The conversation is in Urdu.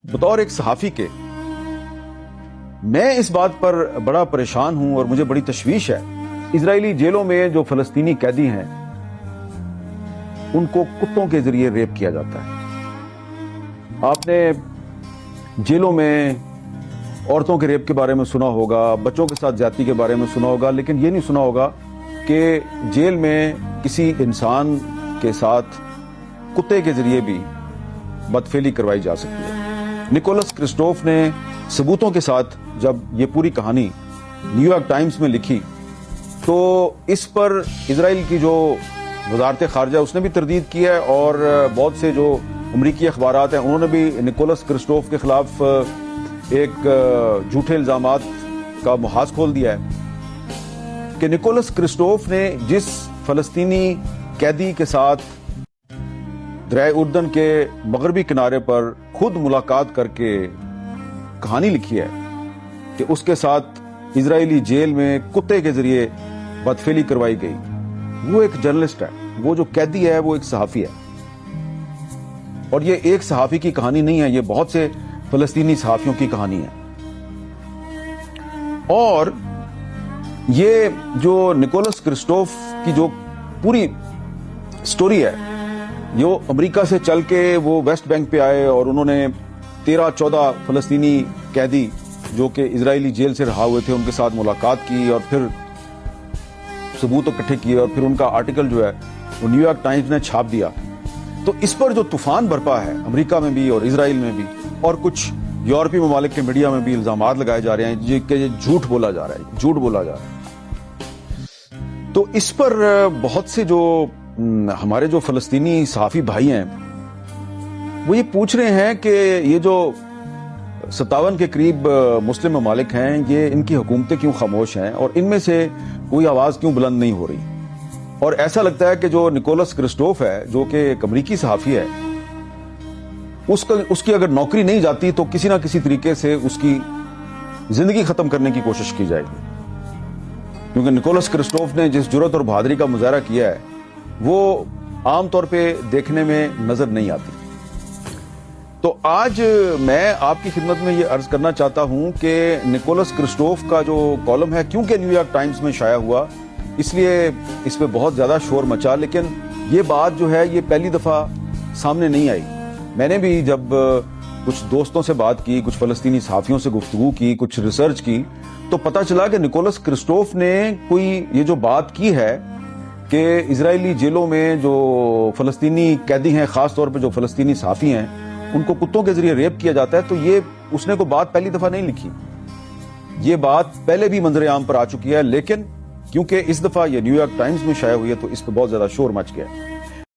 بطور ایک صحافی کے میں اس بات پر بڑا پریشان ہوں اور مجھے بڑی تشویش ہے. اسرائیلی جیلوں میں جو فلسطینی قیدی ہیں ان کو کتوں کے ذریعے ریپ کیا جاتا ہے. آپ نے جیلوں میں عورتوں کے ریپ کے بارے میں سنا ہوگا، بچوں کے ساتھ زیادتی کے بارے میں سنا ہوگا، لیکن یہ نہیں سنا ہوگا کہ جیل میں کسی انسان کے ساتھ کتے کے ذریعے بھی بدفعلی کروائی جا سکتی ہے. نکولس کرسٹوف نے ثبوتوں کے ساتھ جب یہ پوری کہانی نیو یارک ٹائمز میں لکھی تو اس پر اسرائیل کی جو وزارت خارجہ اس نے بھی تردید کی ہے، اور بہت سے جو امریکی اخبارات ہیں انہوں نے بھی نکولس کرسٹوف کے خلاف ایک جھوٹے الزامات کا محاذ کھول دیا ہے کہ نکولس کرسٹوف نے جس فلسطینی قیدی کے ساتھ دریائے اردن کے مغربی کنارے پر خود ملاقات کر کے کہانی لکھی ہے کہ اس کے ساتھ اسرائیلی جیل میں کتے کے ذریعے بدفعلی کروائی گئی، وہ ایک جرنلسٹ ہے، وہ جو قیدی ہے وہ ایک صحافی ہے. اور یہ ایک صحافی کی کہانی نہیں ہے، یہ بہت سے فلسطینی صحافیوں کی کہانی ہے. اور یہ جو نکولس کرسٹوف کی جو پوری سٹوری ہے، جو امریکہ سے چل کے وہ ویسٹ بینک پہ آئے اور انہوں نے 13-14 فلسطینی قیدی جو کہ اسرائیلی جیل سے رہا ہوئے تھے ان کے ساتھ ملاقات کی اور پھر ثبوت اکٹھے کیے اور پھر ان کا آرٹیکل جو ہے وہ نیو یارک ٹائمز نے چھاپ دیا. تو اس پر جو طوفان برپا ہے امریکہ میں بھی اور اسرائیل میں بھی اور کچھ یورپی ممالک کے میڈیا میں بھی الزامات لگائے جا رہے ہیں کہ یہ جھوٹ بولا جا رہا ہے، جھوٹ بولا جا رہا ہے. تو اس پر بہت سے جو ہمارے جو فلسطینی صحافی بھائی ہیں وہ یہ پوچھ رہے ہیں کہ یہ جو 57 کے قریب مسلم ممالک ہیں یہ ان کی حکومتیں کیوں خاموش ہیں اور ان میں سے کوئی آواز کیوں بلند نہیں ہو رہی. اور ایسا لگتا ہے کہ جو نکولس کرسٹوف ہے جو کہ ایک امریکی صحافی ہے اس کی اگر نوکری نہیں جاتی تو کسی نہ کسی طریقے سے اس کی زندگی ختم کرنے کی کوشش کی جائے گی، کیونکہ نکولس کرسٹوف نے جس جرأت اور بہادری کا مظاہرہ کیا ہے وہ عام طور پہ دیکھنے میں نظر نہیں آتی. تو آج میں آپ کی خدمت میں یہ عرض کرنا چاہتا ہوں کہ نکولس کرسٹوف کا جو کالم ہے کیونکہ نیو یارک ٹائمز میں شائع ہوا اس لیے اس پہ بہت زیادہ شور مچا، لیکن یہ بات جو ہے یہ پہلی دفعہ سامنے نہیں آئی. میں نے بھی جب کچھ دوستوں سے بات کی، کچھ فلسطینی صحافیوں سے گفتگو کی، کچھ ریسرچ کی تو پتہ چلا کہ نکولس کرسٹوف نے کوئی یہ جو بات کی ہے کہ اسرائیلی جیلوں میں جو فلسطینی قیدی ہیں، خاص طور پہ جو فلسطینی صحافی ہیں، ان کو کتوں کے ذریعے ریپ کیا جاتا ہے، تو یہ اس نے کوئی بات پہلی دفعہ نہیں لکھی. یہ بات پہلے بھی منظر عام پر آ چکی ہے، لیکن کیونکہ اس دفعہ یہ نیو یارک ٹائمز میں شائع ہوئی ہے تو اس پہ بہت زیادہ شور مچ گیا ہے.